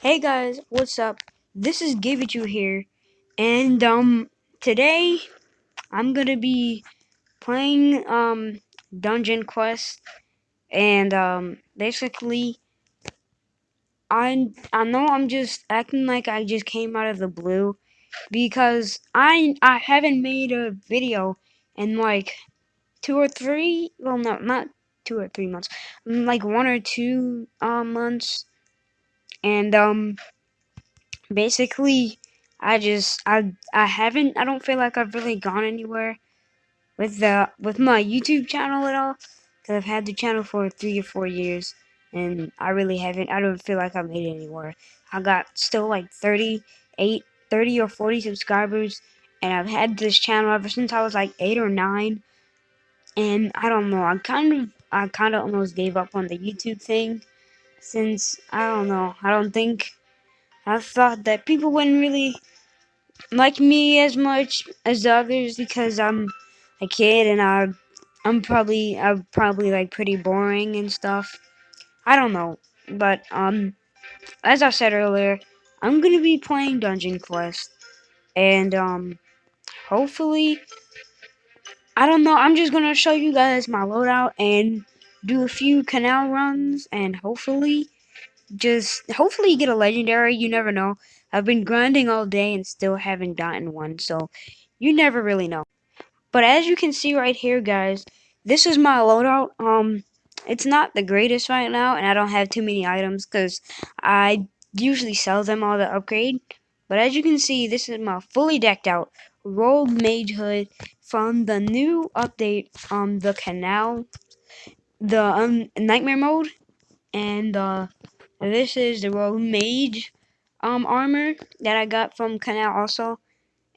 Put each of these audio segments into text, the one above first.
Hey guys, what's up? This is Give It You here, and today I'm gonna be playing Dungeon Quest, and basically I know I'm just acting like I just came out of the blue because I haven't made a video in like 2 or 3, well, no, not 2 or 3 months, like 1 or 2 months, and basically I don't feel like I've really gone anywhere with my YouTube channel at all, because I've had the channel for 3 or 4 years, and I don't feel like I've made it anywhere. I got still like 30 or 40 subscribers, and I've had this channel ever since I was like 8 or 9. And I don't know, I kind of almost gave up on the YouTube thing, since I don't know, I thought that people wouldn't really like me as much as the others because I'm a kid, and I'm probably like pretty boring and stuff. I don't know, but as I said earlier, I'm gonna be playing Dungeon Quest, and hopefully, I don't know. I'm just gonna show you guys my loadout and do a few canal runs, and hopefully get a legendary. You never know. I've been grinding all day and still haven't gotten one, so you never really know. But as you can see right here, guys, this is my loadout. It's not the greatest right now, and I don't have too many items because I usually sell them all to upgrade. But as you can see, this is my fully decked out Rogue Mage Hood from the new update, the Canal, the Nightmare mode, and this is the Rogue Mage armor that I got from Canal also,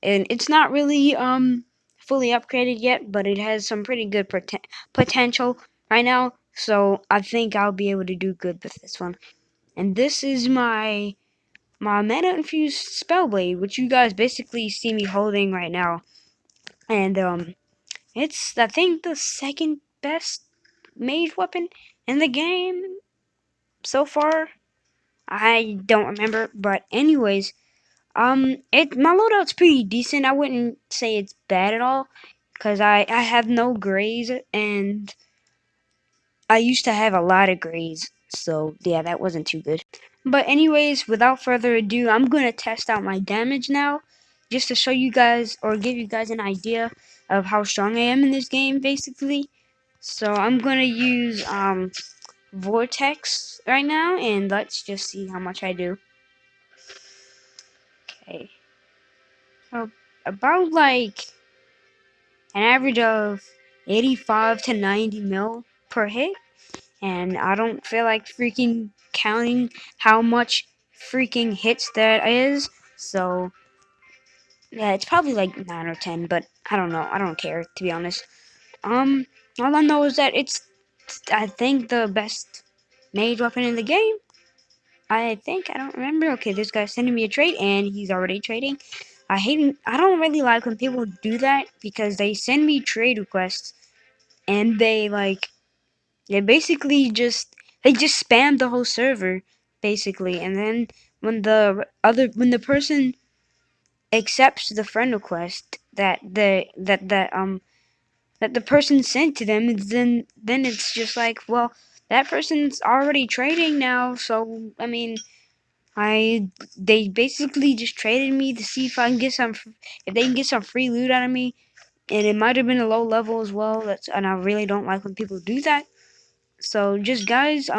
and it's not really fully upgraded yet, but it has some pretty good potential right now. So I think I'll be able to do good with this one. And this is my mana infused spellblade, which you guys basically see me holding right now. And it's, I think, the second best mage weapon in the game so far. I don't remember, but anyways, my loadout's pretty decent. I wouldn't say it's bad at all, cause I have no grays, and I used to have a lot of grays, so yeah, that wasn't too good. But anyways, without further ado, I'm gonna test out my damage now, just to show you guys or give you guys an idea of how strong I am in this game, basically. So I'm gonna use Vortex right now, and let's just see how much I do. Okay, so about like an average of 85 to 90 mil per hit, and I don't feel like freaking counting how much freaking hits that is, so yeah, it's probably like 9 or 10, but I don't know, I don't care, to be honest. Um, all I know is that it's, I think, the best mage weapon in the game. I don't remember. Okay, this guy's sending me a trade, and he's already trading. I don't really like when people do that, because they send me trade requests, and they basically just spam the whole server, basically. And then when the person accepts the friend request that the person sent to them, then it's just like, well, that person's already trading now, so I mean, they basically just traded me to see if they can get some free loot out of me, and it might have been a low level as well. And I really don't like when people do that. So just guys,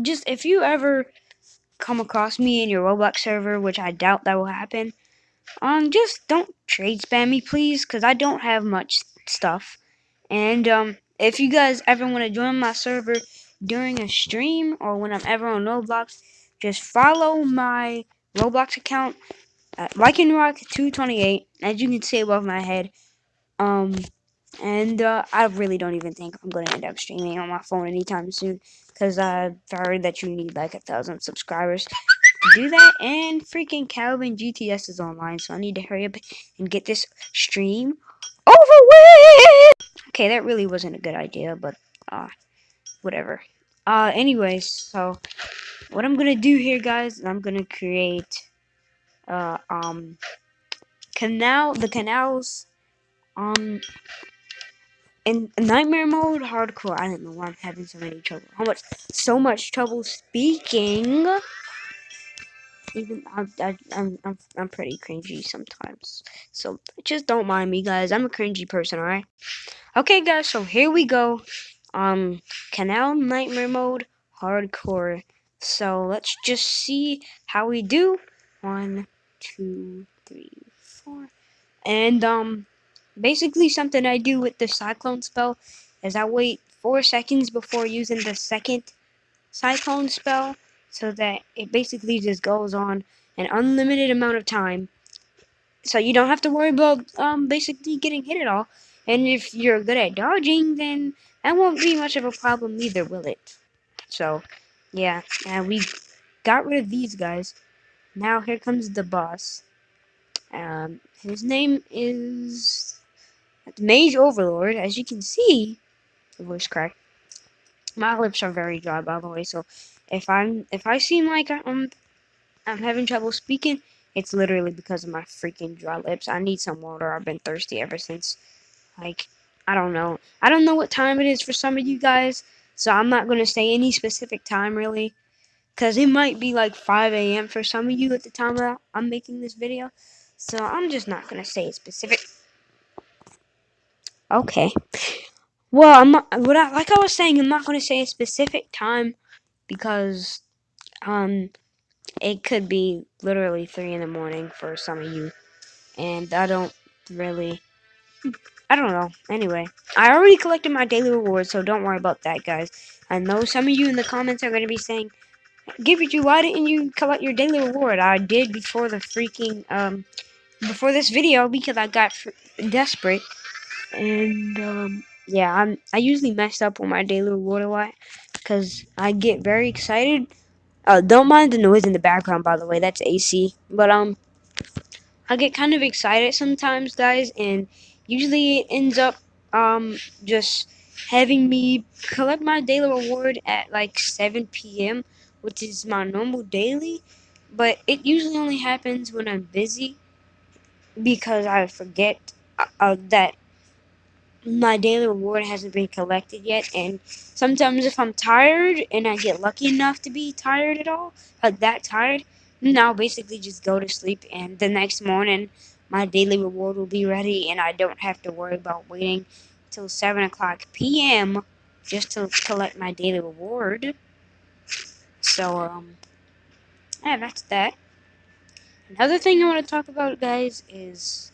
just if you ever come across me in your Roblox server, which I doubt that will happen, just don't trade spam me, please, because I don't have much stuff. And if you guys ever want to join my server during a stream or when I'm ever on Roblox, just follow my Roblox account at LycanRock228, as you can see above my head. Um, and I really don't even think I'm going to end up streaming on my phone anytime soon, because I've heard that you need like 1,000 subscribers to do that, and freaking Calvin GTS is online, so I need to hurry up and get this stream over with. Okay, that really wasn't a good idea, but whatever. Anyways, so what I'm gonna do here, guys, is I'm gonna create uh um the canals um in nightmare mode hardcore. I don't know why I'm having so much trouble speaking. Even I'm pretty cringy sometimes, so just don't mind me, guys. I'm a cringy person, alright? Okay, guys, so here we go. Canal nightmare mode hardcore. So let's just see how we do. 1, 2, 3, 4. And basically something I do with the cyclone spell is I wait 4 seconds before using the second cyclone spell, so that it basically just goes on an unlimited amount of time, so you don't have to worry about basically getting hit at all. And if you're good at dodging, then that won't be much of a problem either, will it? So yeah, and we got rid of these guys. Now here comes the boss. His name is Mage Overlord. As you can see, the voice crack. My lips are very dry, by the way. So if I seem like I'm having trouble speaking, it's literally because of my freaking dry lips. I need some water. I've been thirsty ever since. Like, I don't know. I don't know what time it is for some of you guys, so I'm not going to say any specific time really, because it might be like 5 a.m. for some of you at the time that I'm making this video. So I'm just not going to say a specific. Okay. Well, I'm not, like I was saying, I'm not going to say a specific time because it could be literally 3 in the morning for some of you, and I don't really. I don't know. Anyway, I already collected my daily rewards, so don't worry about that, guys. I know some of you in the comments are going to be saying, Giffy, why didn't you collect your daily reward? I did before the freaking, before this video because I got desperate. And, yeah, I usually mess up on my daily reward a lot because I get very excited. Don't mind the noise in the background, by the way. That's AC. But, I get kind of excited sometimes, guys, and usually it ends up just having me collect my daily reward at like 7 p.m., which is my normal daily, but it usually only happens when I'm busy because I forget that my daily reward hasn't been collected yet. And sometimes if I'm tired and I get lucky enough to be tired at all, like that tired, then I'll basically just go to sleep, and the next morning my daily reward will be ready and I don't have to worry about waiting till 7 o'clock p.m. just to collect my daily reward. So yeah, that's that. Another thing I want to talk about, guys, is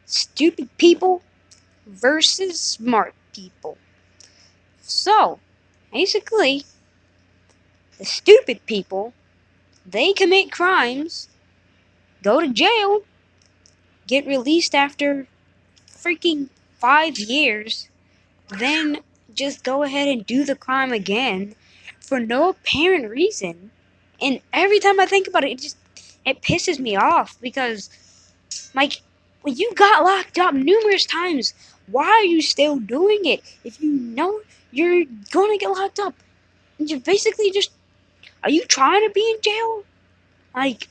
stupid people versus smart people. So, basically, the stupid people, they commit crimes, go to jail, get released after freaking 5 years, then just go ahead and do the crime again for no apparent reason. And every time I think about it, it pisses me off because, like, when you got locked up numerous times, why are you still doing it? If you know you're gonna get locked up, you basically just, are you trying to be in jail? Like,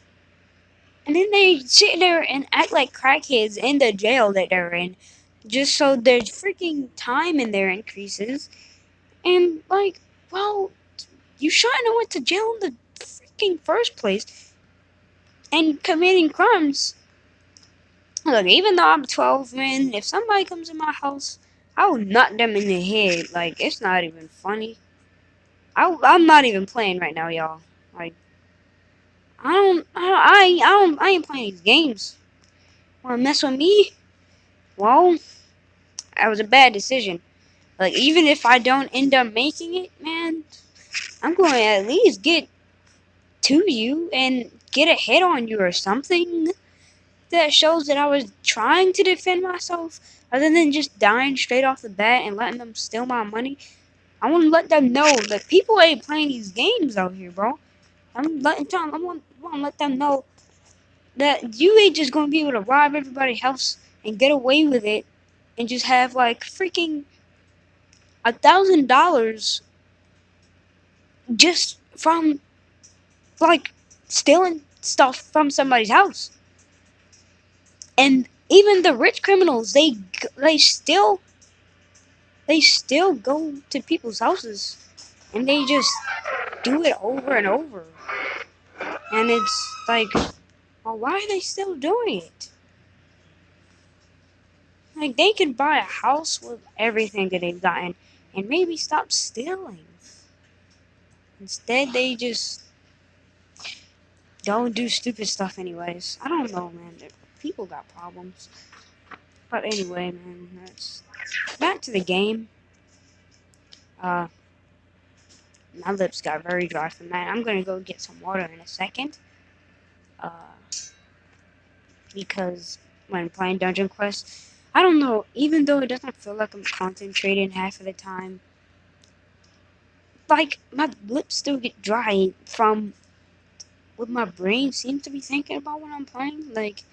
and then they sit there and act like crackheads in the jail that they're in, just so their freaking time in there increases. And like, well, you shouldn't have went to jail in the freaking first place and committing crimes. Look, even though I'm 12, man, if somebody comes in my house, I will nut them in the head. Like, it's not even funny. I'm not even playing right now, y'all. Like, I ain't playing these games. Wanna mess with me? Well, that was a bad decision. Like, even if I don't end up making it, man, I'm going to at least get to you and get a hit on you or something that shows that I was trying to defend myself, other than just dying straight off the bat and letting them steal my money. I want to let them know that people ain't playing these games out here, bro. I want to let them know that you ain't just going to be able to rob everybody's house and get away with it and just have like freaking $1,000 just from like stealing stuff from somebody's house. And even the rich criminals, they still go to people's houses and they just do it over and over. And it's like, well, why are they still doing it? Like, they could buy a house with everything that they've gotten and maybe stop stealing. Instead, they just don't do stupid stuff anyways. I don't know, man. People got problems. But anyway, man, that's back to the game. Uh, my lips got very dry from that. I'm gonna go get some water in a second. Uh, because when playing Dungeon Quest, I don't know, even though it doesn't feel like I'm concentrating half of the time, like, my lips still get dry from what my brain seems to be thinking about when I'm playing. Like,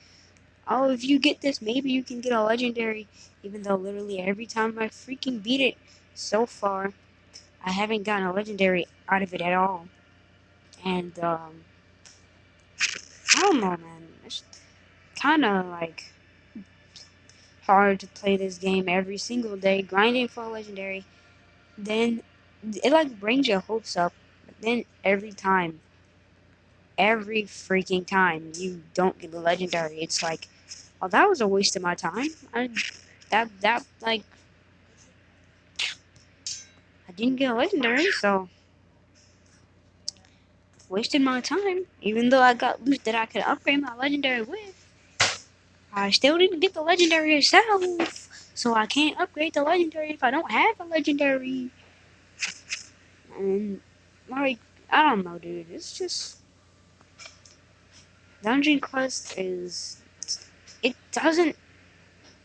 oh, if you get this, maybe you can get a legendary, even though literally every time I freaking beat it so far, I haven't gotten a legendary out of it at all. And, I don't know, man. It's kind of, like, hard to play this game every single day, grinding for a legendary. Then it like brings your hopes up, but then every freaking time you don't get the legendary, it's like, oh, that was a waste of my time. Like, I didn't get a legendary, so wasted my time. Even though I got loot that I could upgrade my legendary with, I still didn't get the legendary itself. So I can't upgrade the legendary if I don't have a legendary. And like, I don't know, dude. It's just Dungeon Quest is. It doesn't.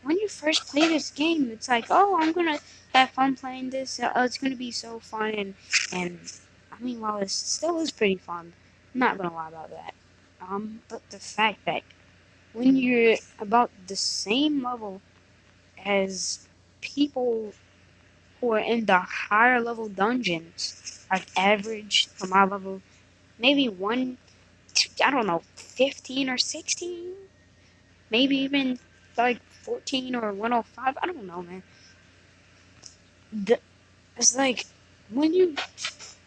When you first play this game, it's like, oh, I'm gonna have fun playing this. It's gonna be so fun, and I mean, while it still is pretty fun, I'm not gonna lie about that. But the fact that when you're about the same level as people who are in the higher level dungeons, like average for my level, maybe I don't know, 15 or 16, maybe even like 14 or 105. I don't know, man. It's like when you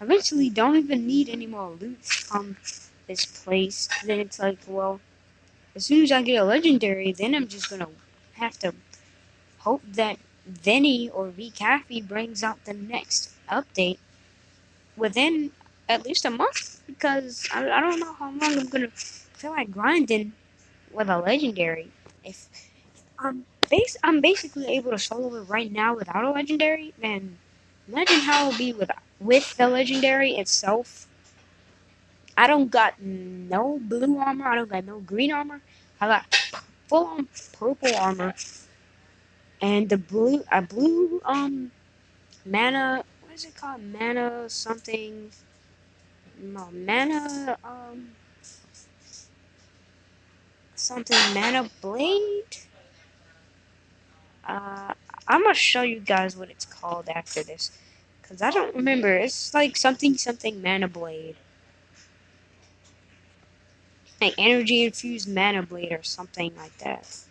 eventually don't even need any more loot from this place, then it's like, well, as soon as I get a legendary, then I'm just gonna have to hope that Vinny or VCafe brings out the next update within at least a month, because I don't know how long I'm gonna feel like grinding with a legendary. If I'm basically able to solo it right now without a legendary, then imagine how it'll be with the legendary itself. I don't got no blue armor. I don't got no green armor. I got full on purple armor, and the blue mana. What is it called? Mana something. No, mana something mana blade. Uh, I'm gonna show you guys what it's called after this, cause I don't remember. It's like something mana blade, like energy infused mana blade or something like that.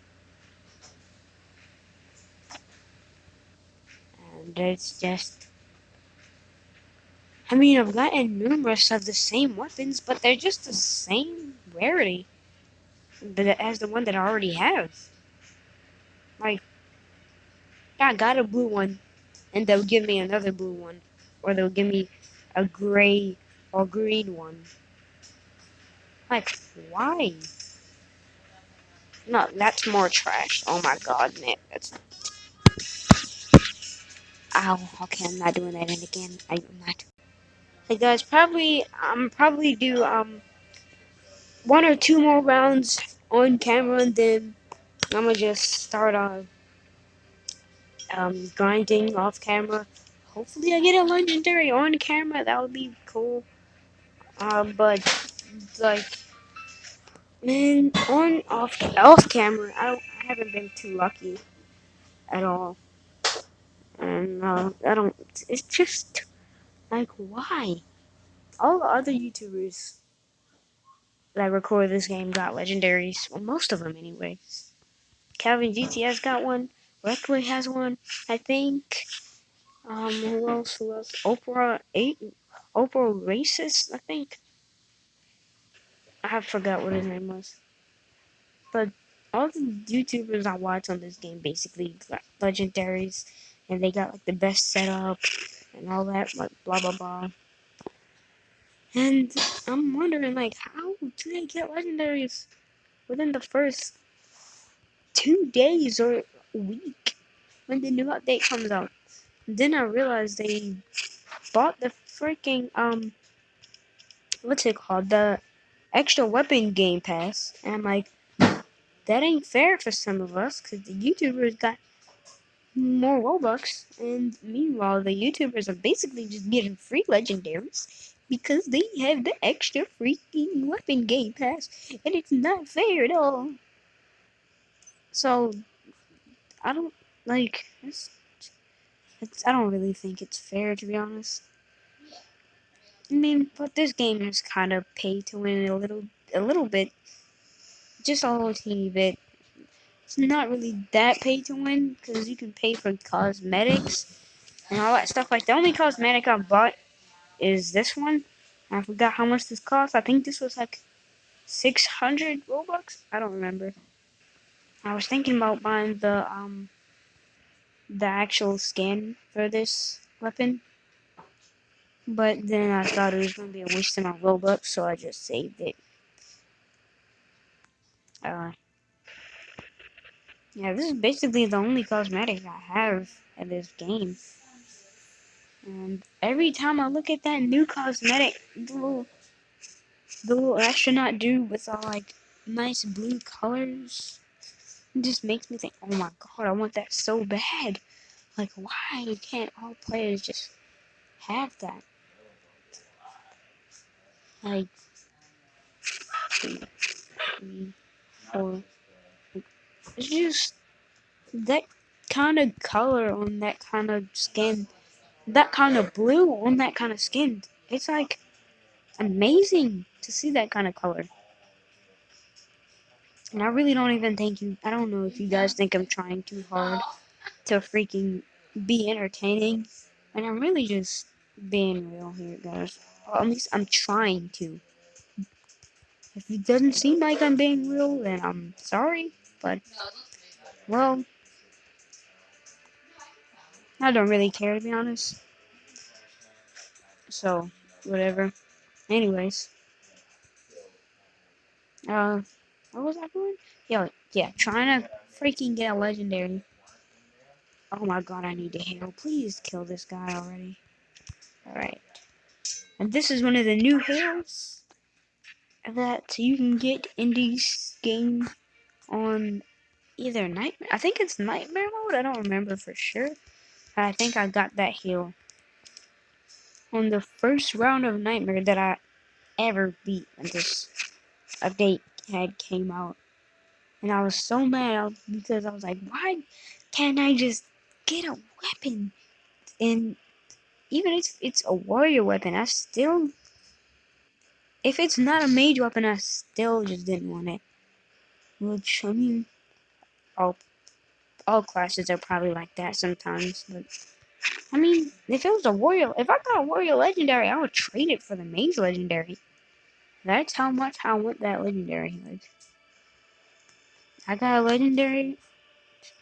And it's just, I mean, I've gotten numerous of the same weapons, but they're just the same rarity as the one that I already have. Like, I got a blue one, and they'll give me another blue one, or they'll give me a gray or green one. Like, why? No, that's more trash. Oh my god, man. That's. Ow. Okay, I'm not doing that again. I'm not. Hey guys, probably do, one or two more rounds on camera, and then I'm gonna just start grinding off camera. Hopefully I get a legendary on camera. That would be cool. But like, man, on off camera, I haven't been too lucky at all. And I don't. It's just like, why? all the other YouTubers that record this game got legendaries. Well, most of them anyway. Calvin GTS got one. Reckley has one, I think. Who else? Who else? Oprah Racist, I think. I forgot what his name was. But all the YouTubers I watch on this game basically got legendaries, and they got like the best setup and all that, like blah blah blah. And I'm wondering, like, how do they get legendaries within the first 2 days or a week when the new update comes out? Then I realized they bought the freaking what's it called? The extra weapon game pass. And I'm like, that ain't fair for some of us, because the YouTubers got more Robux, and meanwhile the YouTubers are basically just getting free legendaries because they have the extra freaking weapon game pass, and it's not fair at all. So I don't like I don't really think it's fair, to be honest. I mean, but this game is kind of pay to win a little bit, just a little teeny bit. It's not really that pay to win because you can pay for cosmetics and all that stuff. Like the only cosmetic I bought is this one. I forgot how much this cost. I think this was like 600 Robux. I don't remember. I was thinking about buying the actual skin for this weapon, but then I thought it was gonna be a waste of my Robux, so I just saved it. Uh, yeah, this is basically the only cosmetic I have in this game. And every time I look at that new cosmetic, the little astronaut dude with all like nice blue colors, it just makes me think, oh my god, I want that so bad. Like, why can't all players just have that? Like, three, four. It's just that kind of color on that kind of skin, that kind of blue on that kind of skin. It's like amazing to see that kind of color. And I really don't even think I don't know if you guys think I'm trying too hard to freaking be entertaining. And I'm really just being real here, guys. Or at least I'm trying to. If it doesn't seem like I'm being real, then I'm sorry. But, well, I don't really care, to be honest. So, whatever. Anyways, what was I doing? Yeah, trying to freaking get a legendary. Oh my god, I need to heal. Please kill this guy already. Alright. And this is one of the new heals that you can get in this game on either Nightmare. I think it's Nightmare mode. I don't remember for sure. I think I got that heal on the first round of Nightmare that I ever beat when this update had came out. And I was so mad because I was like, why can't I just get a weapon? And even if it's a warrior weapon, I still, if it's not a mage weapon, I still just didn't want it. Which, I mean, all, all classes are probably like that sometimes. But, I mean, if it was a warrior, if I got a warrior legendary, I would trade it for the mage legendary. That's how much I want that legendary. Like, I got a legendary,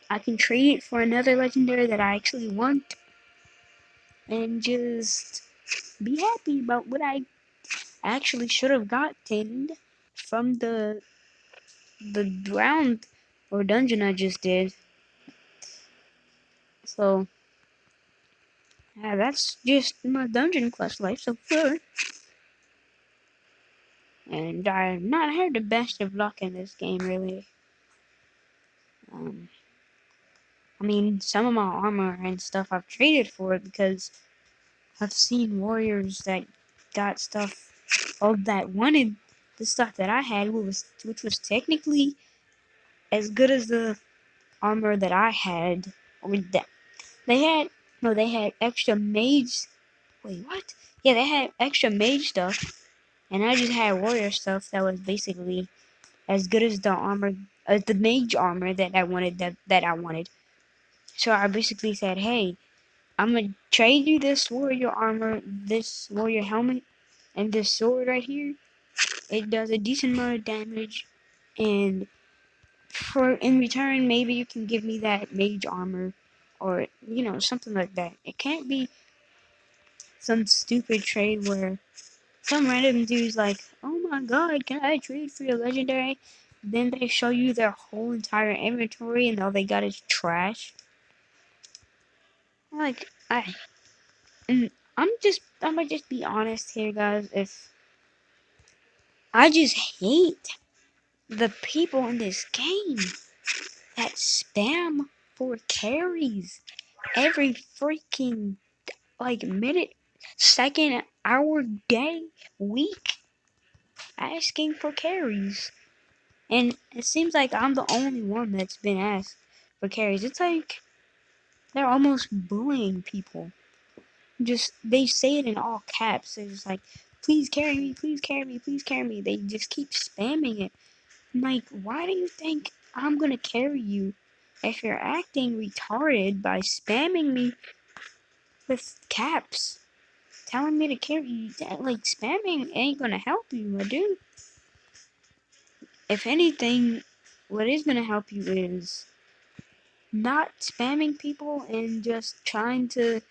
I can trade it for another legendary that I actually want, and just be happy about what I actually should have gotten from the round or dungeon I just did. So yeah, that's just my dungeon quest life so far. And I've not had the best of luck in this game, really. I mean, some of my armor and stuff I've traded for it because I've seen warriors that got stuff, or that wanted the stuff that I had, which was technically as good as the armor that I had, or that they had. No, they had extra mage Wait, what? Yeah, they had extra mage stuff, and I just had warrior stuff that was basically as good as the armor, the mage armor that I wanted. That I wanted. So I basically said, hey, I'm gonna trade you this warrior armor, this warrior helmet, and this sword right here. It does a decent amount of damage, and for in return, maybe you can give me that mage armor, or something like that. It can't be some stupid trade where some random dude's like, "Oh my God, can I trade for your legendary?" Then they show you their whole entire inventory, and all they got is trash. Like and I'm gonna just be honest here, guys. If I just hate the people in this game that spam for carries every freaking minute, second, hour, day, week, asking for carries. And it seems like I'm the only one that's been asked for carries. It's like they're almost bullying people. Just they say it in all caps. They're just like, please carry me, please carry me, please carry me. They just keep spamming it. I'm like, why do you think I'm gonna carry you if you're acting retarded by spamming me with caps? Telling me to carry you, like, spamming ain't gonna help you, my dude. If anything, what is gonna help you is not spamming people and just trying to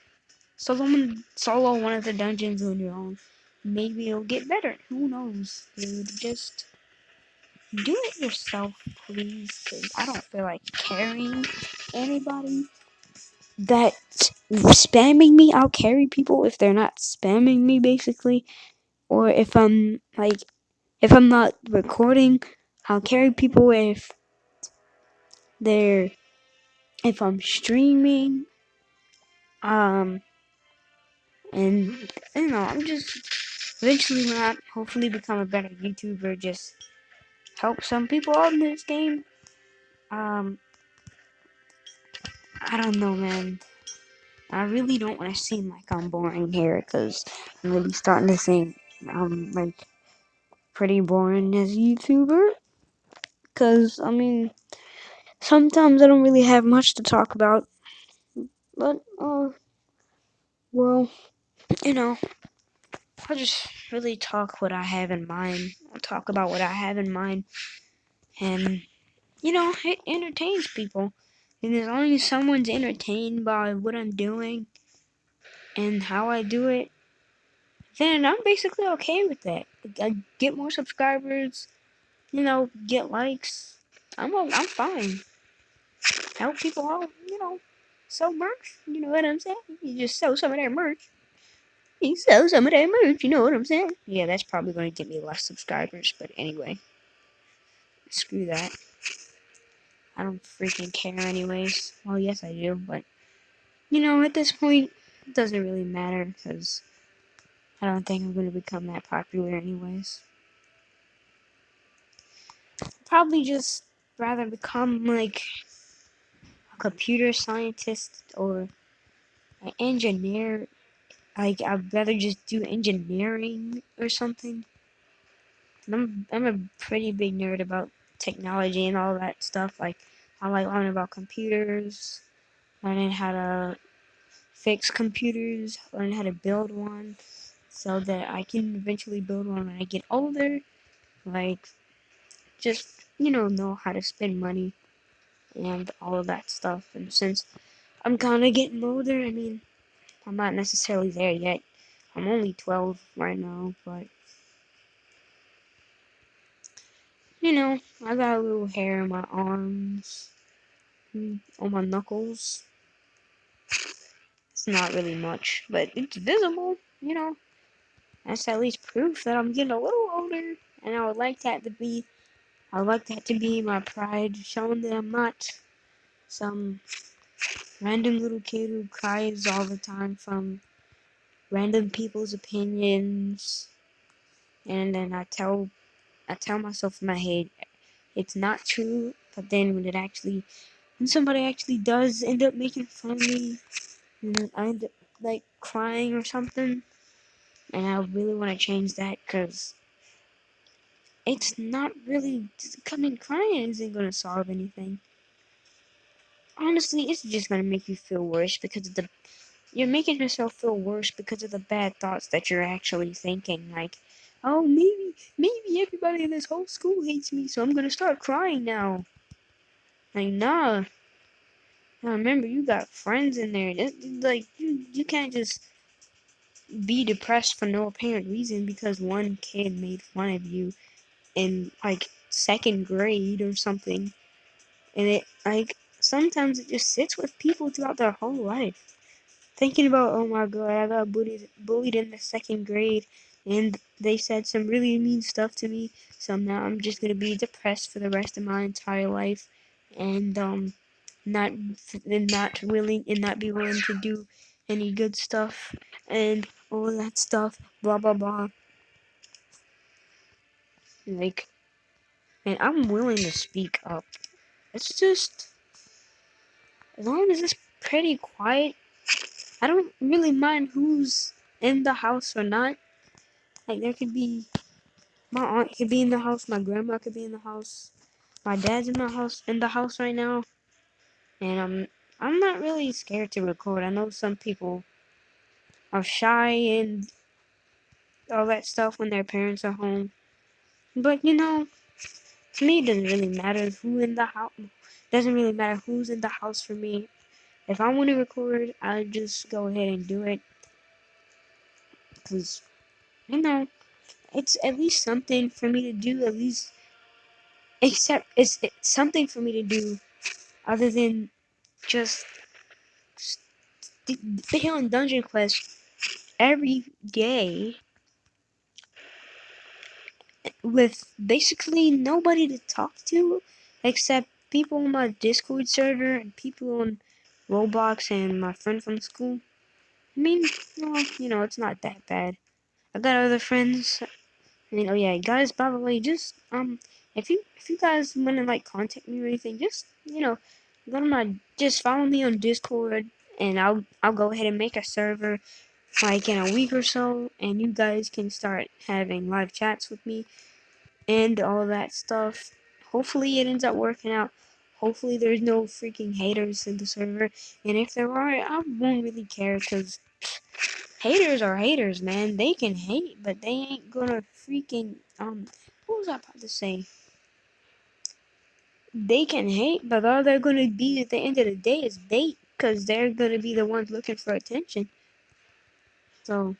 solo one of the dungeons on your own. Maybe it'll get better. Who knows, dude? Just do it yourself, please. Cause I don't feel like carrying anybody that's spamming me. I'll carry people if they're not spamming me, basically. Or if I'm not recording, I'll carry people they're if I'm streaming. Um, and I'm just eventually when I hopefully become a better YouTuber, just help some people out in this game. Um, I don't know, man. I really don't want to seem like I'm boring here, because I'm really starting to think I'm like pretty boring as a YouTuber. Because I mean, sometimes I don't really have much to talk about, but well, you know, I'll just really talk what I have in mind. I'll talk about what I have in mind, and it entertains people. And as long as someone's entertained by what I'm doing and how I do it, then I'm basically okay with that. I get more subscribers, get likes. I'm fine. Help people out, sell merch. You know what I'm saying? You just sell some of that merch. You sell some of that merch. You know what I'm saying? Yeah, that's probably going to get me less subscribers. But anyway, screw that. I don't freaking care anyways. Well, yes, I do, but at this point, it doesn't really matter because I don't think I'm going to become that popular anyways. Probably just rather become like a computer scientist or an engineer. Like, I'd rather just do engineering or something. I'm a pretty big nerd about technology and all that stuff. Like, I like learning about computers, learning how to fix computers, learn how to build one so that I can eventually build one when I get older. Like, just, know how to spend money and all of that stuff. And since I'm kind of getting older, I mean, I'm not necessarily there yet. I'm only 12 right now, but, I got a little hair on my arms, on my knuckles. It's not really much, but it's visible, That's at least proof that I'm getting a little older, and I would like that to be my pride, showing that I'm not some random little kid who cries all the time from random people's opinions, and then I tell myself in my head it's not true, but then when somebody actually does end up making fun of me, and I end up like crying or something, and I really want to change that because it's not really coming crying isn't gonna solve anything. Honestly, it's just gonna make you feel worse because of the you're making yourself feel worse because of the bad thoughts that you're actually thinking. Like, oh, maybe everybody in this whole school hates me, so I'm gonna start crying now. Like, nah. Now remember, you got friends in there. Like, you can't just be depressed for no apparent reason because one kid made fun of you in like second grade or something. And it like sometimes it just sits with people throughout their whole life. Thinking about, oh my god, I got bullied in the second grade, and they said some really mean stuff to me. So now I'm just gonna be depressed for the rest of my entire life, and not not be willing to do any good stuff and all that stuff. Blah blah blah. Like, and I'm willing to speak up. It's just as long as it's pretty quiet, I don't really mind who's in the house or not. Like there could be my aunt could be in the house, my grandma could be in the house, my dad's in the house right now, and I'm not really scared to record. I know some people are shy and all that stuff when their parents are home, but to me it doesn't really matter who in the house. Doesn't really matter who's in the house for me. If I want to record, I just go ahead and do it, cause it's at least something for me to do. At least, except it's something for me to do other than just video on Dungeon Quest every day with basically nobody to talk to except people on my Discord server and people on Roblox and my friend from school. I mean, well, it's not that bad. I got other friends. I mean, oh yeah, guys, by the way, just if you guys wanna like contact me or anything, just go to my just follow me on Discord and I'll go ahead and make a server like in a week or so, and you guys can start having live chats with me and all that stuff. Hopefully it ends up working out. Hopefully there's no freaking haters in the server, and if there are, I won't really care because haters are haters, man. They can hate, but they ain't gonna freaking what was I about to say? They can hate, but all they're gonna be at the end of the day is bait, because they're gonna be the ones looking for attention. So,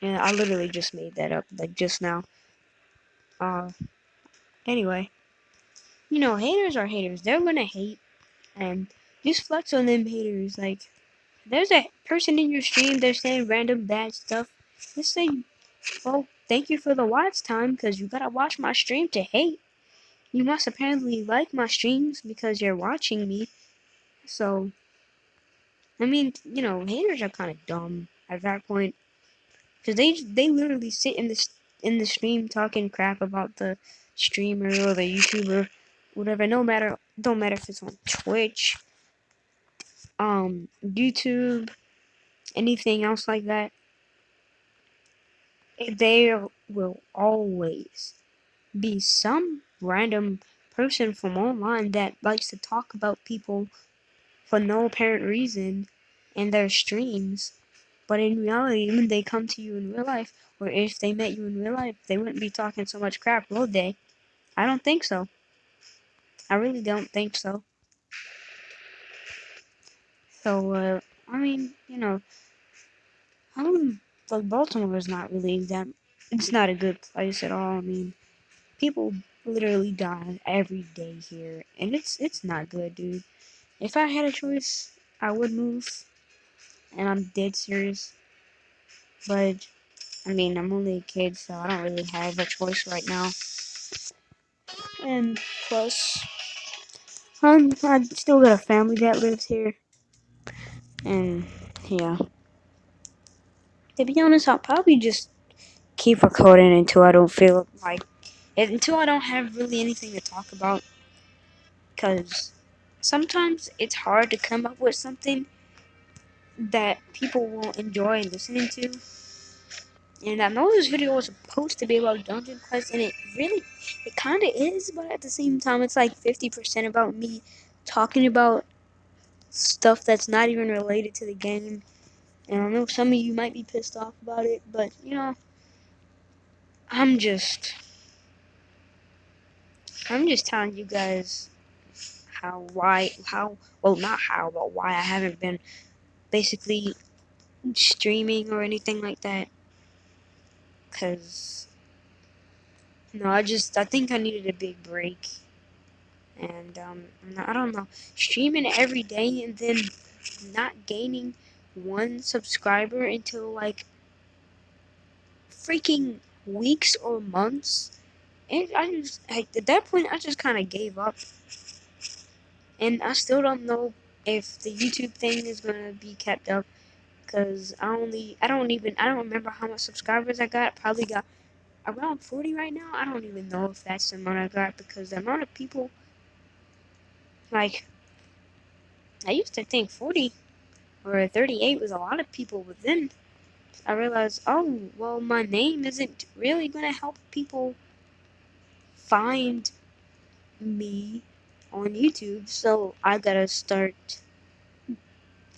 yeah, I literally just made that up, like, just now. Uh, anyway. Haters are haters. They're gonna hate, and just flex on them haters. Like, there's a person in your stream, they're saying random bad stuff. Just say, well, thank you for the watch time, because you gotta watch my stream to hate. You must apparently like my streams because you're watching me. So, I mean, haters are kind of dumb at that point. Because they literally sit in the stream talking crap about the streamer or the YouTuber, whatever. Don't matter if it's on Twitch, YouTube, anything else like that. There will always be some random person from online that likes to talk about people for no apparent reason in their streams. But in reality, when they come to you in real life, or if they met you in real life, they wouldn't be talking so much crap, would they? I don't think so. I really don't think so. So, I mean, like Baltimore is not really that. It's not a good place at all. I mean, people literally die every day here, and it's not good, dude. If I had a choice, I would move, and I'm dead serious. But I mean, I'm only a kid, so I don't really have a choice right now. And plus, I still got a family that lives here, and yeah. To be honest, I'll probably just keep recording until I don't feel like until I don't have really anything to talk about. Cause sometimes it's hard to come up with something that people will enjoy listening to. And I know this video was supposed to be about Dungeon Quest, and it kind of is, but at the same time, it's like 50% about me talking about stuff that's not even related to the game. And I know some of you might be pissed off about it, but you know, I'm just, I'm just telling you guys well, not how, but why I haven't been basically streaming or anything like that. Cause no, I think I needed a big break. And I don't know, streaming every day and then not gaining one subscriber until like freaking weeks or months. And at that point I just kind of gave up, and I still don't know if the YouTube thing is gonna be kept up, because I don't remember how much subscribers I got. Probably got around 40 right now. I don't even know if that's the amount I got, because the amount of people, like, I used to think 40 or 38 was a lot of people, but then I realized, oh, well, my name isn't really gonna help people find me on YouTube, so I gotta start,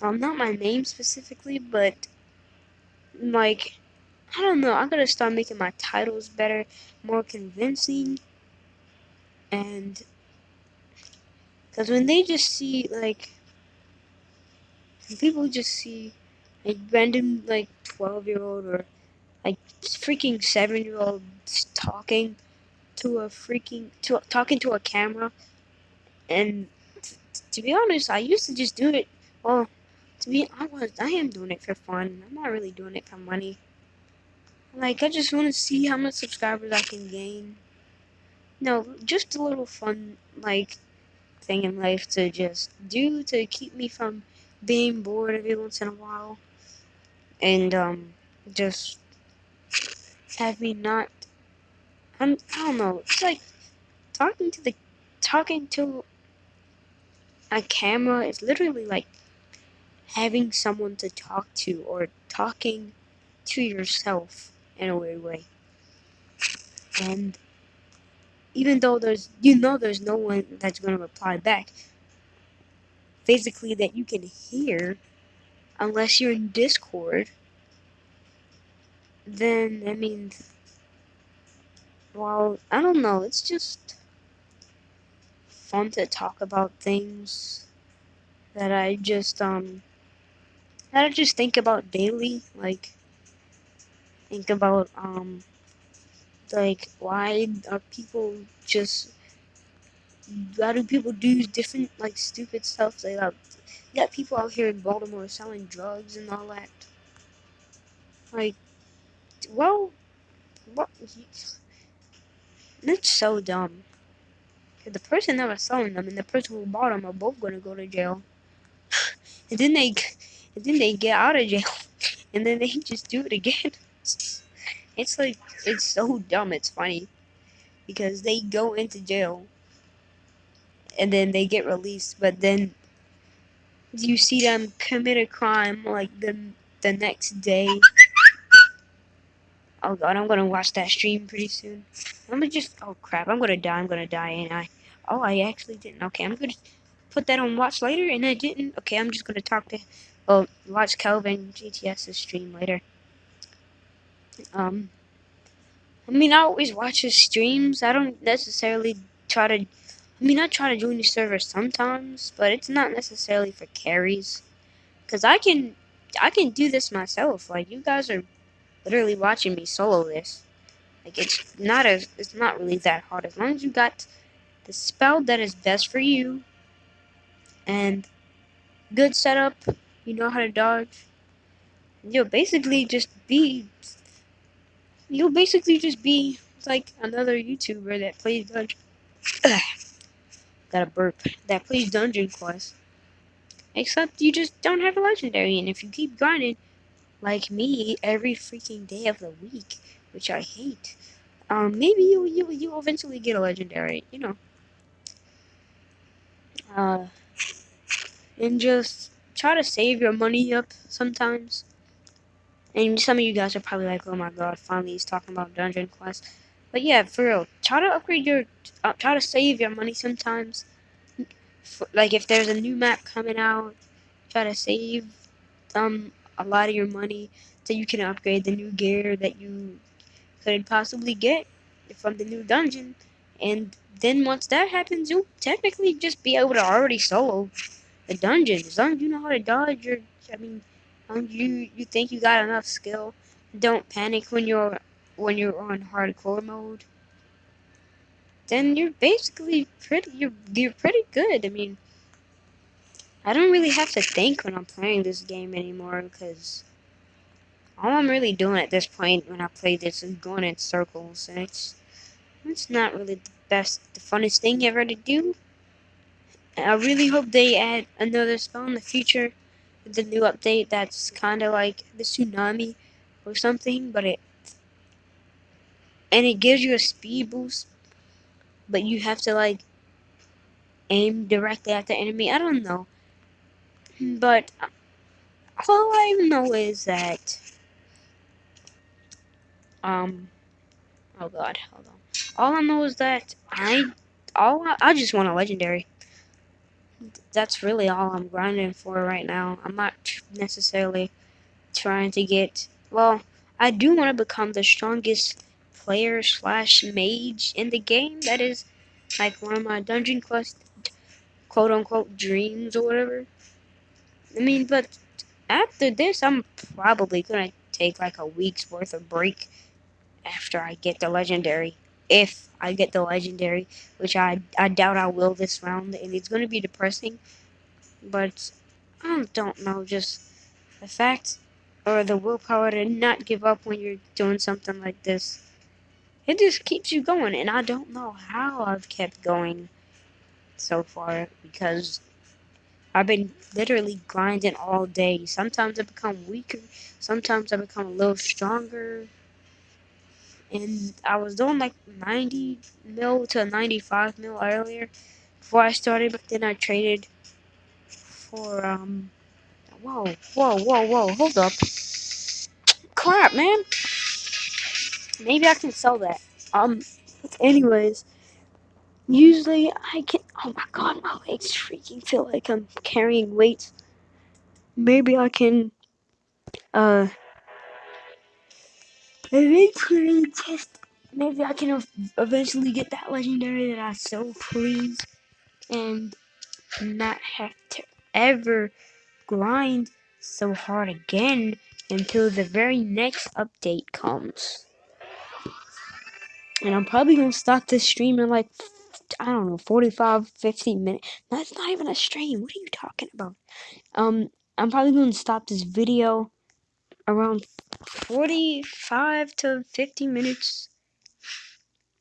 not my name specifically, but, like, I don't know, I gotta start making my titles better, more convincing, and, because when they just see, like, when people just see a random, like, 12-year-old or, like, freaking 7-year-old talking talking to a camera, and to be honest, I used to just do it, well, I am doing it for fun. I'm not really doing it for money. Like, I just want to see how much subscribers I can gain. No, just a little fun, like, thing in life to just do to keep me from being bored every once in a while. And, just have me not, I don't know, it's like talking to a camera is literally like having someone to talk to, or talking to yourself in a weird way. And even though there's no one that's going to reply back physically that you can hear, unless you're in Discord, then I mean, well, I don't know, it's just fun to talk about things that I just think about daily, like think about like why do people do different, like, stupid stuff? You got people out here in Baltimore selling drugs and all that. Like, well, what? That's so dumb. The person that was selling them and the person who bought them are both gonna go to jail, and then they get out of jail, and then they just do it again. It's like, it's so dumb. It's funny because they go into jail and then they get released, but then you see them commit a crime like the next day. Oh god, I'm gonna watch that stream pretty soon. Oh crap, I'm gonna die, ain't I? Oh, I actually didn't. Okay, I'm gonna put that on watch later, and I didn't. Okay, I'm just gonna watch Kelvin GTS's stream later. I mean, I always watch his streams. I don't necessarily try to, I try to join the server sometimes, but it's not necessarily for carries. Cause I can do this myself. Like, you guys are literally watching me solo this. Like, it's not really that hard. As long as you got the spell that is best for you, and good setup, you know how to dodge, you'll basically just be, like another YouTuber that plays Dungeon. Got a burp. That plays Dungeon Quest. Except you just don't have a legendary, and if you keep grinding, like me, every freaking day of the week, which I hate, maybe you eventually get a legendary, Uh, and just try to save your money up sometimes. And some of you guys are probably like, oh my god, finally he's talking about Dungeon Quest. But yeah, for real, try to upgrade your, try to save your money sometimes. Like if there's a new map coming out, try to save a lot of your money so you can upgrade the new gear that you could possibly get from the new dungeon. And then once that happens, you'll technically just be able to already solo the dungeon. As long as you know how to dodge, I mean, you think you got enough skill. Don't panic when you're on hardcore mode. Then you're basically you're pretty good. I mean, I don't really have to think when I'm playing this game anymore because all I'm really doing at this point when I play this is going in circles, and it's not really the funnest thing ever to do. I really hope they add another spell in the future with the new update that's kind of like the tsunami or something, it gives you a speed boost, but you have to like aim directly at the enemy. I don't know, but all I know is that um oh god, hold on. All I know is that I just want a legendary. That's really all I'm grinding for right now. I'm not necessarily trying to get. Well, I do want to become the strongest player slash mage in the game. That is like one of my Dungeon Quest quote unquote dreams or whatever. I mean, but after this, I'm probably gonna take like a week's worth of break after I get the legendary. If I get the legendary, which I doubt I will this round, and it's gonna be depressing. But I don't know, just the fact or the willpower to not give up when you're doing something like this. It just keeps you going, and I don't know how I've kept going so far because I've been literally grinding all day. Sometimes I become weaker, sometimes I become a little stronger. And I was doing like 90 mil to 95 mil earlier before I started, but then I traded for whoa, hold up. Crap, man. Maybe I can sell that. Anyways, usually I can. Oh my god, my legs freaking feel like I'm carrying weights. Maybe I can, uh, eventually test. Maybe I can eventually get that legendary that I so please and not have to ever grind so hard again until the very next update comes. And I'm probably gonna stop this stream in like, I don't know, 45, 50 minutes. That's not even a stream. What are you talking about? I'm probably gonna stop this video around 45 to 50 minutes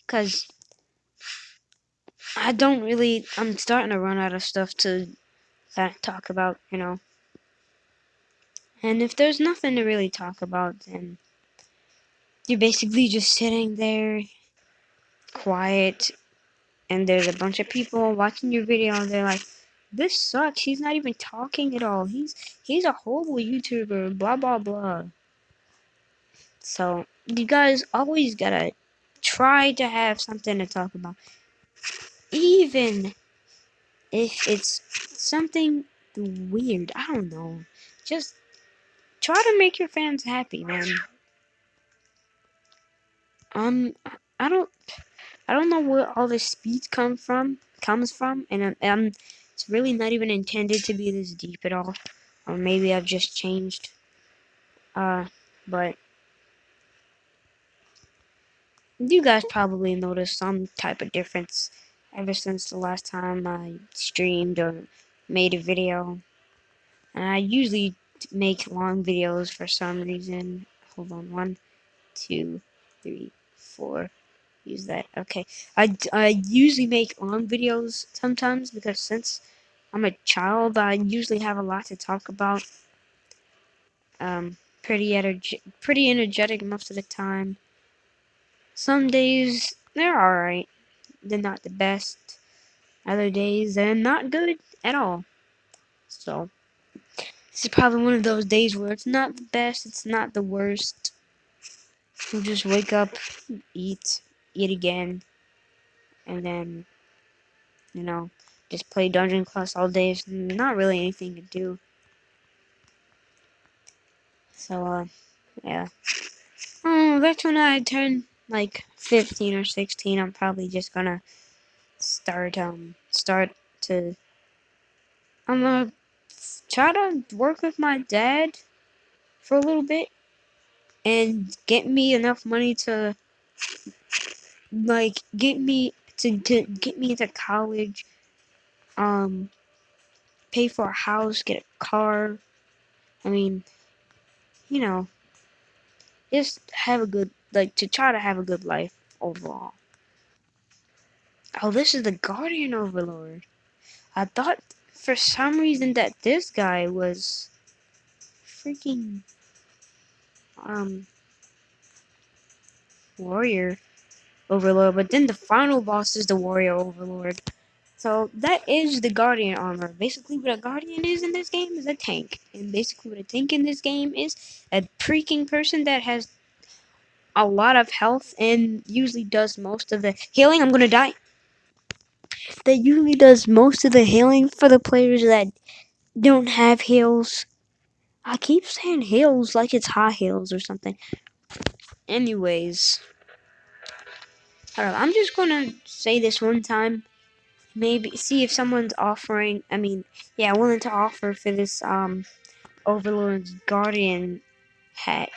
because I'm starting to run out of stuff to talk about. And if there's nothing to really talk about, then you're basically just sitting there quiet, and there's a bunch of people watching your video, and they're like, "This sucks. He's not even talking at all. He's a horrible YouTuber. Blah blah blah." So you guys always gotta try to have something to talk about, even if it's something weird. I don't know. Just try to make your fans happy, man. Um, I don't I don't know where all this speed comes from, and it's really not even intended to be this deep at all. Or maybe I've just changed. But you guys probably noticed some type of difference ever since the last time I streamed or made a video. And I usually make long videos for some reason. Hold on, 1, 2, 3, 4. Use that. Okay. I usually make long videos sometimes because since I'm a child, I usually have a lot to talk about. Pretty energetic most of the time. Some days they're alright. They're not the best. Other days they're not good at all. So This is probably one of those days where it's not the best, it's not the worst. You'll just wake up, eat again, and then, you know, just play Dungeon Quest all day. It's not really anything to do. So, yeah. That's when I turn like 15 or 16. I'm probably just gonna start to. I'm gonna try to work with my dad for a little bit and get me enough money to like to get me into college, pay for a house, get a car. I mean, you know, just have a good like to try to have a good life overall. Oh, this is the Guardian Overlord. I thought for some reason that this guy was freaking um warrior overlord, but then the final boss is the warrior overlord. So that is the Guardian armor. Basically, what a Guardian is in this game is a tank. And basically, what a tank in this game is a freaking person that has a lot of health and usually does most of the healing. I'm gonna die. That usually does most of the healing for the players that don't have heals. I keep saying heals like it's high heels or something. Anyways, alright, I'm just gonna say this one time. Maybe see if someone's offering. I mean, yeah, willing to offer for this Overlord's Guardian hat.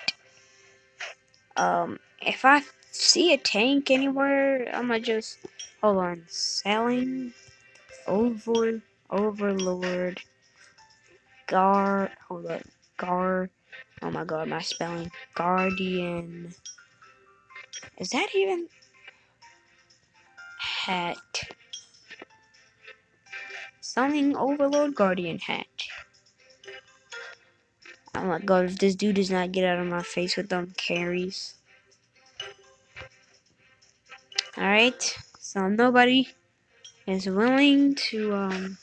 If I see a tank anywhere, I'ma just hold on. Selling Overlord hold on. Oh my god, my spelling. Guardian. Is that even hat? Selling Overlord Guardian hat. Oh my god, if this dude does not get out of my face with them carries. Alright, so nobody is willing to,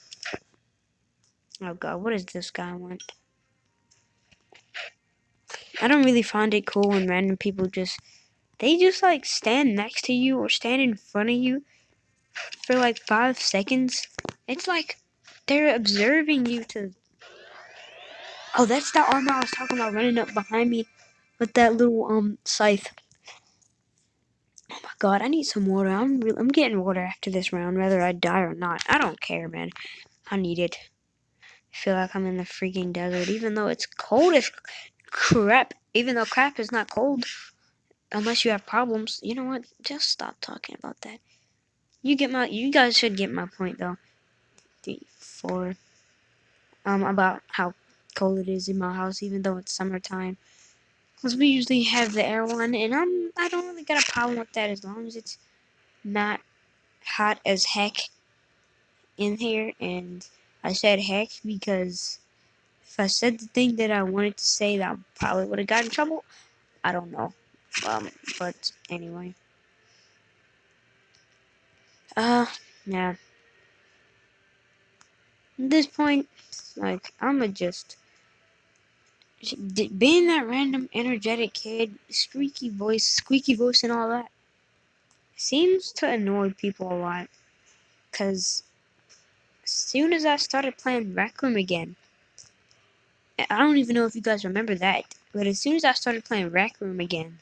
oh god, what does this guy want? I don't really find it cool when random people they just like stand next to you or stand in front of you for like 5 seconds. It's like they're observing you to. Oh, that's the armor I was talking about running up behind me with that little scythe. Oh my god, I need some water. I'm getting water after this round, whether I die or not. I don't care, man. I need it. I feel like I'm in the freaking desert, even though it's cold as crap. Even though crap is not cold, unless you have problems. You know what? Just stop talking about that. You guys should get my point though. 3, 4. About how cold it is in my house, even though it's summertime. Cause we usually have the air one, and I don't really got a problem with that as long as it's not hot as heck in here. And I said heck because if I said the thing that I wanted to say, that I probably would have gotten in trouble. I don't know. But anyway. Yeah. At this point, like, I'ma just being that random energetic kid, squeaky voice, and all that seems to annoy people a lot. Cause as soon as I started playing Rec Room again, I don't even know if you guys remember that, but as soon as I started playing Rec Room again,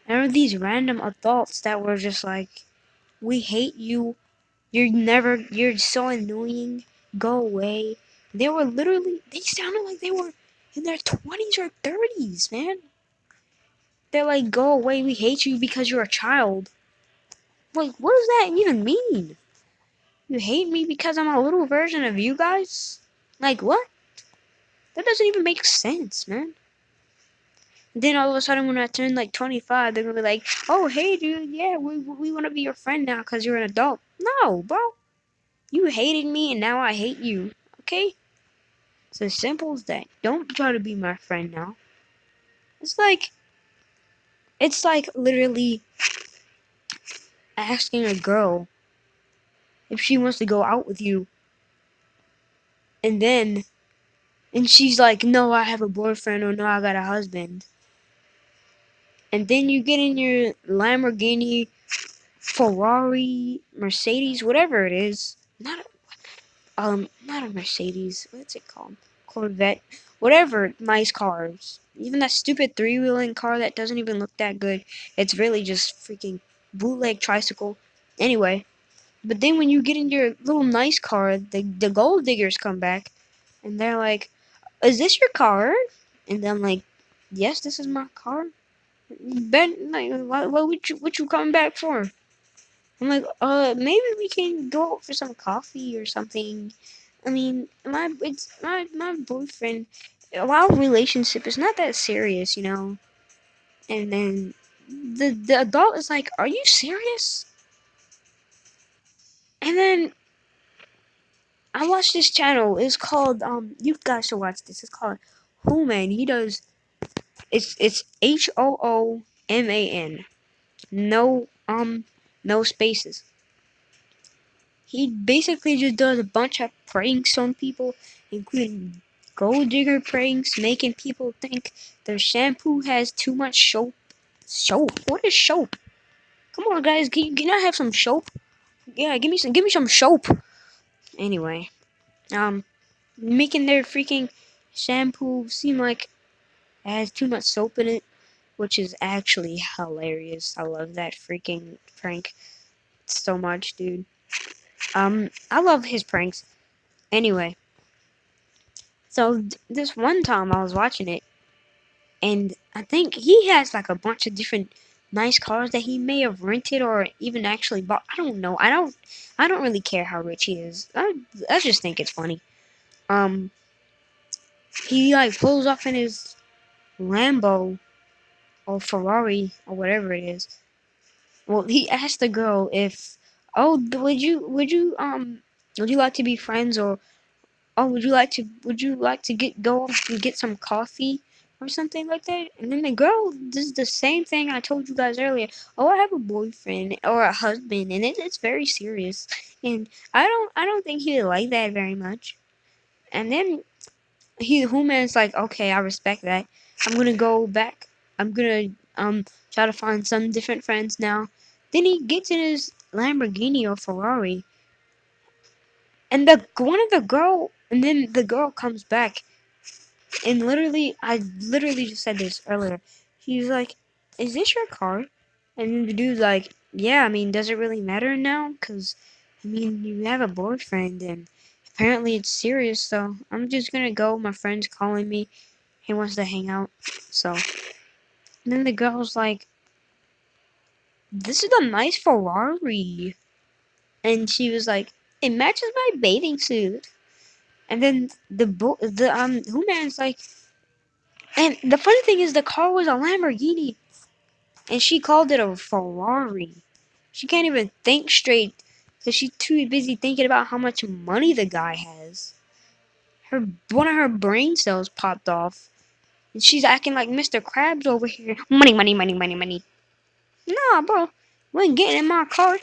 there were these random adults that were just like, "We hate you. You're so annoying. Go away." They sounded like they were in their 20s or 30s, man. They're like, "Go away, we hate you because you're a child." Like, what does that even mean? You hate me because I'm a little version of you guys? Like, what? That doesn't even make sense, man. Then all of a sudden, when I turn like 25, they're gonna be like, "Oh, hey, dude, yeah, we want to be your friend now because you're an adult." No, bro. You hated me and now I hate you. Okay? It's as simple as that. Don't try to be my friend now. It's like, literally asking a girl if she wants to go out with you, and then And she's like, no, I have a boyfriend, or no, I got a husband. And then you get in your Lamborghini, Ferrari, Mercedes, whatever it is. Not a Mercedes. What's it called? Corvette. Whatever nice cars. Even that stupid three-wheeling car that doesn't even look that good. It's really just freaking bootleg tricycle. Anyway, but then when you get in your little nice car, the gold diggers come back, and they're like, "Is this your car?" And I'm like, "Yes, this is my car." Ben, like, what you coming back for? I'm like, maybe we can go out for some coffee or something. I mean, my boyfriend. Our relationship is not that serious, you know. And then the adult is like, "Are you serious?" And then I watched this channel. It's called You guys should watch this. It's called Who Man. He does. It's HOOMAN. No no spaces. He basically just does a bunch of pranks on people, including gold digger pranks, making people think their shampoo has too much soap. Soap? What is soap? Come on, guys, can I have some soap? Yeah, give me some soap. Anyway, making their freaking shampoo seem like it has too much soap in it, which is actually hilarious. I love that freaking prank so much, dude. I love his pranks. Anyway, so this one time I was watching it, and I think he has like a bunch of different nice cars that he may have rented or even actually bought. I don't know. I don't really care how rich he is. I just think it's funny. Um, he like pulls off in his Lambo or Ferrari or whatever it is. Well, he asked the girl if, oh, would you like to be friends, or oh, would you like to go and get some coffee or something like that? And then the girl does the same thing I told you guys earlier. Oh, I have a boyfriend or a husband, and it's very serious. And I don't think he would like that very much. And then Human's like, okay, I respect that. I'm gonna go back. I'm gonna try to find some different friends now. Then he gets in his Lamborghini or Ferrari, and then the girl comes back. And literally, I literally just said this earlier. He's like, "Is this your car?" And then the dude's like, "Yeah, I mean, does it really matter now? Because, I mean, you have a boyfriend, and apparently it's serious, so I'm just gonna go. My friend's calling me. He wants to hang out." So, and then the girl's like, "This is a nice Ferrari." And she was like, "It matches my bathing suit." And then the man's like, and the funny thing is, the car was a Lamborghini, and she called it a Ferrari. She can't even think straight because she's too busy thinking about how much money the guy has. One of her brain cells popped off, and she's acting like Mr. Krabs over here. Money, money, money, money, money. Nah, bro, you ain't getting in my car.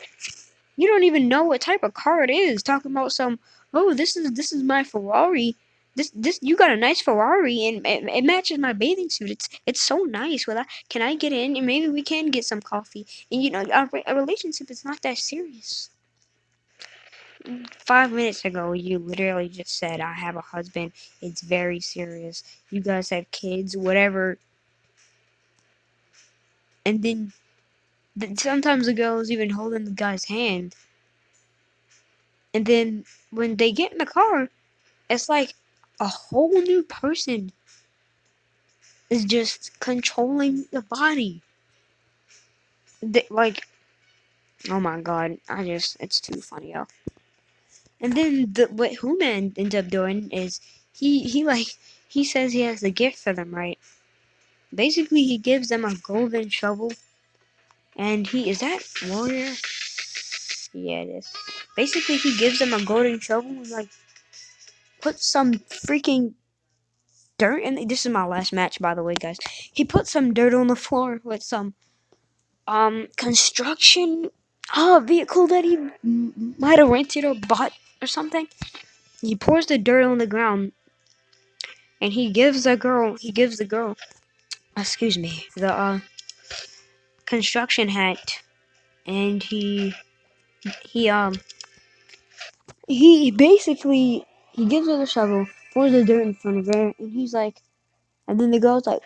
You don't even know what type of car it is. Talking about some, oh, this is my Ferrari. This you got a nice Ferrari, and it matches my bathing suit. It's so nice. Well, can I get in, and maybe we can get some coffee? And you know, a relationship is not that serious. 5 minutes ago, you literally just said I have a husband. It's very serious. You guys have kids, whatever. And then sometimes the girl is even holding the guy's hand. And then when they get in the car, it's like a whole new person is just controlling the body. Like, oh my god, it's too funny, yo. And then what Human ends up doing is he says he has the gift for them, right? Basically, he gives them a golden shovel, and is that Warrior? Yeah, it is. Basically, he gives them a golden shovel and like put some freaking dirt in. This is my last match, by the way, guys. He put some dirt on the floor with some construction vehicle that he might have rented or bought or something. He pours the dirt on the ground, and he gives the girl, excuse me, the construction hat, and he he basically he gives her the shovel, pours the dirt in front of her, and he's like, and then the girl's like,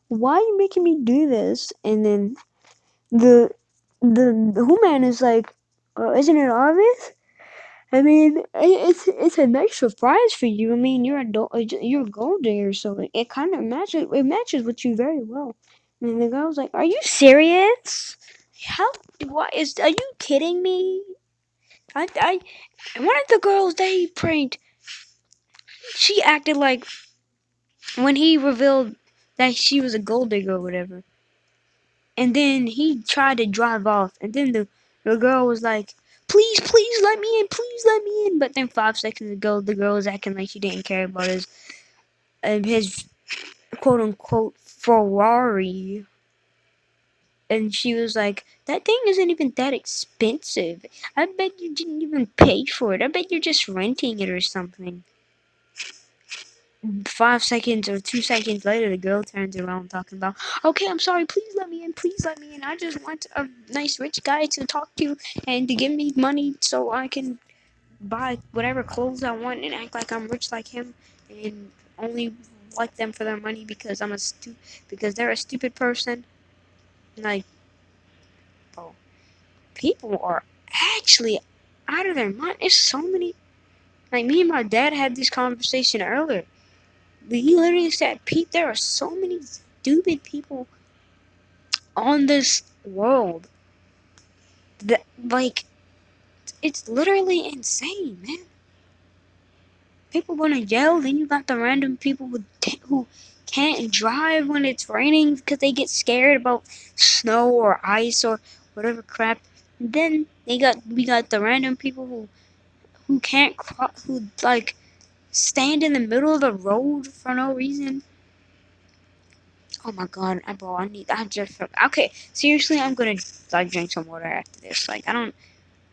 "Why are you making me do this?" And then the the woman is like, "Isn't it obvious? I mean, it's a nice surprise for you. I mean, you're a gold digger, so it kind of matches with you very well." And the girl's like, "Are you serious? How? What is? Are you kidding me? I one of the girls that he pranked, she acted like when he revealed that she was a gold digger or whatever, and then he tried to drive off, and then the girl was like, please let me in, please let me in." But then 5 seconds ago, the girl was acting like she didn't care about his quote unquote Ferrari. And she was like, "That thing isn't even that expensive. I bet you didn't even pay for it. I bet you're just renting it or something." 5 seconds or 2 seconds later, the girl turns around talking about, "Okay, I'm sorry, please let me in, please let me in. I just want a nice rich guy to talk to and to give me money so I can buy whatever clothes I want and act like I'm rich like him and only like them for their money because because they're a stupid person." Like, oh, people are actually out of their mind. It's so many. Like, me and my dad had this conversation earlier. He literally said, "Pete, there are so many stupid people on this world that, like, it's literally insane, man. People going to jail, then you got the random people who can't drive when it's raining because they get scared about snow or ice or whatever crap. And then we got the random people who can't who like stand in the middle of the road for no reason." Oh my god, bro, I just felt, okay, seriously, I'm gonna, like, drink some water after this. Like, I'm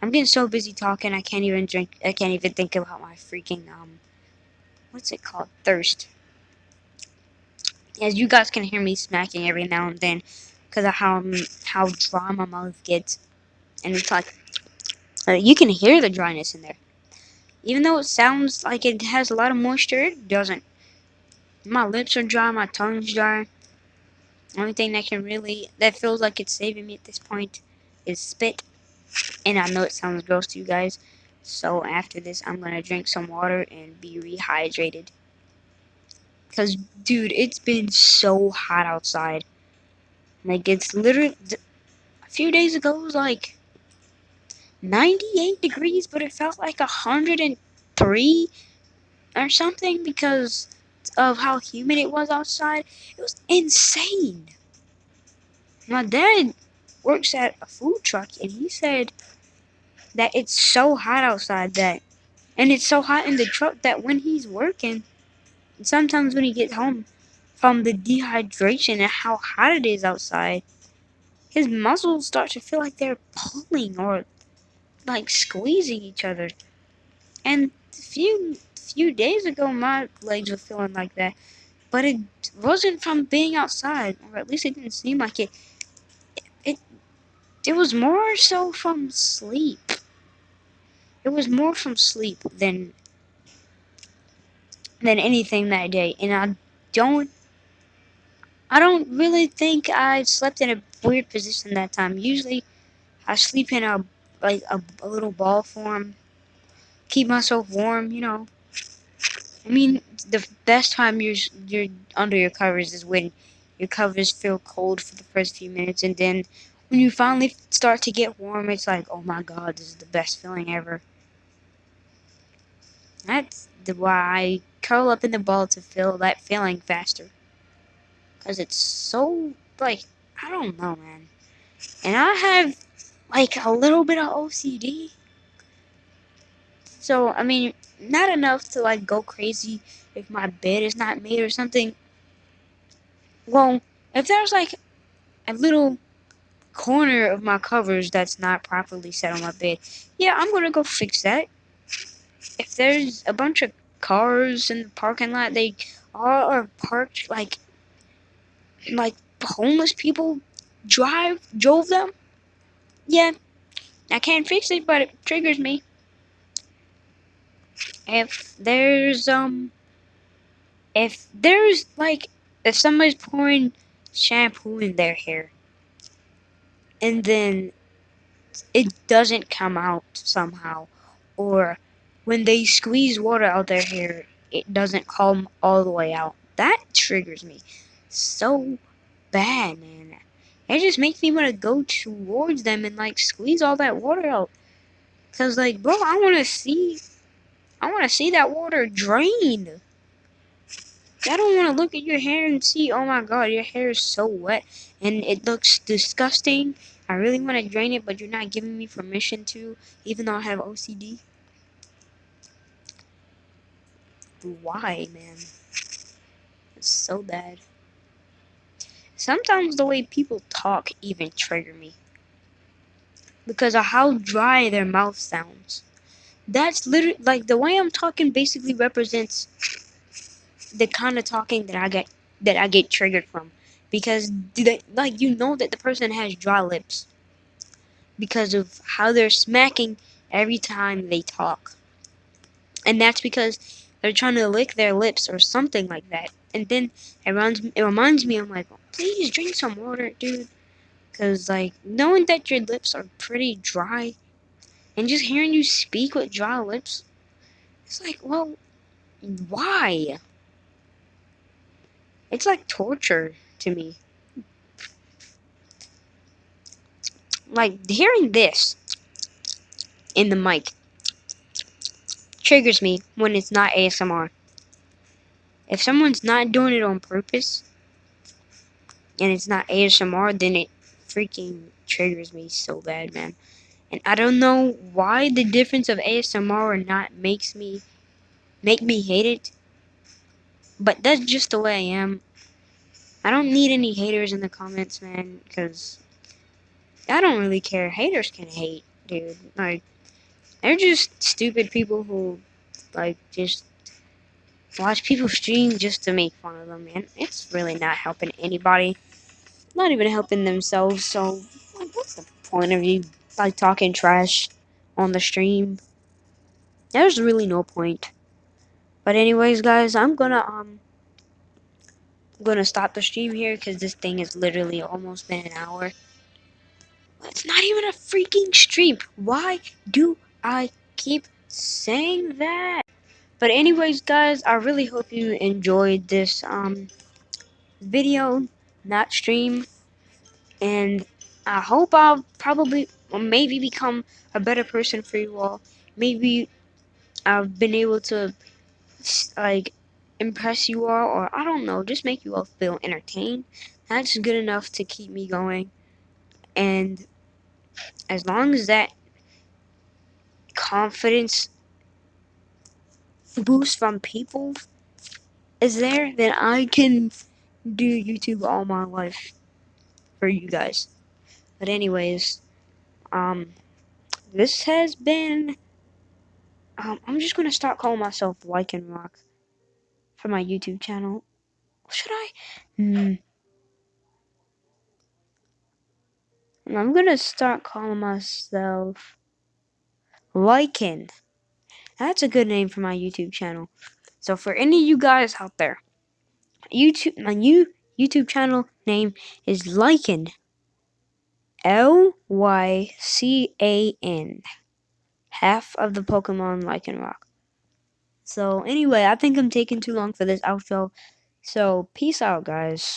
getting so busy talking, I can't even think about my freaking, what's it called? Thirst. As you guys can hear me smacking every now and then, because of how dry my mouth gets. And it's like, you can hear the dryness in there. Even though it sounds like it has a lot of moisture, it doesn't. My lips are dry, my tongue's dry. The only thing that feels like it's saving me at this point is spit. And I know it sounds gross to you guys. So after this, I'm gonna drink some water and be rehydrated. Cause, dude, it's been so hot outside. Like, it's literally, a few days ago it was like 98 degrees, but it felt like 103 or something because of how humid it was outside. It was insane. My dad works at a food truck, and he said that it's so hot outside and it's so hot in the truck that when he's working, sometimes when he gets home from the dehydration and how hot it is outside, his muscles start to feel like they're pulling or like squeezing each other. And a few days ago, my legs were feeling like that, but it wasn't from being outside, or at least it didn't seem like it. It it was more so from sleep. It was more from sleep than anything that day, and don't I don't really think I slept in a weird position that time. Usually, I sleep in a little ball form, keep myself warm. I mean, the best time you're under your covers is when your covers feel cold for the first few minutes, and then when you finally start to get warm, it's like, oh my god, this is the best feeling ever. That's why I curl up in the ball to feel that feeling faster. Because it's so, like, I don't know, man. And I have, like, a little bit of OCD. So, I mean, not enough to, like, go crazy if my bed is not made or something. Well, if there's, like, a little corner of my covers that's not properly set on my bed, yeah, I'm gonna go fix that. If there's a bunch of cars in the parking lot, they all are parked like homeless people drove them. Yeah, I can't fix it, but it triggers me. If there's if there's like if somebody's pouring shampoo in their hair and then it doesn't come out somehow, or when they squeeze water out their hair it doesn't come all the way out, that triggers me so bad, man. It just makes me want to go towards them and like squeeze all that water out. Cause like, bro, I want to see that water drain. I don't want to look at your hair and see, oh my god, your hair is so wet and it looks disgusting. I really want to drain it, but you're not giving me permission to, even though I have OCD. Why, man? It's so bad. Sometimes the way people talk even trigger me because of how dry their mouth sounds. That's literally like the way I'm talking basically represents the kind of talking that I get triggered from, because like you know that the person has dry lips because of how they're smacking every time they talk, and that's because they're trying to lick their lips or something like that. And then it reminds me, I'm like, please drink some water, dude, because like knowing that your lips are pretty dry and just hearing you speak with dry lips, it's like, well, why? It's like torture to me. Like hearing this in the mic triggers me when it's not ASMR. If someone's not doing it on purpose and it's not ASMR, then it freaking triggers me so bad, man. And I don't know why the difference of ASMR or not make me hate it, but that's just the way I am. I don't need any haters in the comments, man, because I don't really care. Haters can hate, dude. Like, they're just stupid people who, like, just watch people stream just to make fun of them, man. It's really not helping anybody. Not even helping themselves, so, like, what's the point of you, like, talking trash on the stream? There's really no point. But anyways, guys, I'm gonna stop the stream here, because this thing has literally almost been an hour. It's not even a freaking stream. Why do I keep saying that? But anyways, guys, I really hope you enjoyed this video, not stream, and I hope I'll probably or maybe become a better person for you all. Maybe I've been able to like impress you all, or I don't know, just make you all feel entertained. That's good enough to keep me going. And as long as that confidence boost from people is there, then I can do YouTube all my life for you guys. But anyways, this has been I'm just gonna start calling myself Lycan Rock for my YouTube channel. Should I? I'm gonna start calling myself Lycan. That's a good name for my YouTube channel. So for any of you guys out there, my new YouTube channel name is Lycan. Lycan. Half of the Pokemon Lycanroc. So anyway, I think I'm taking too long for this outro. So peace out, guys.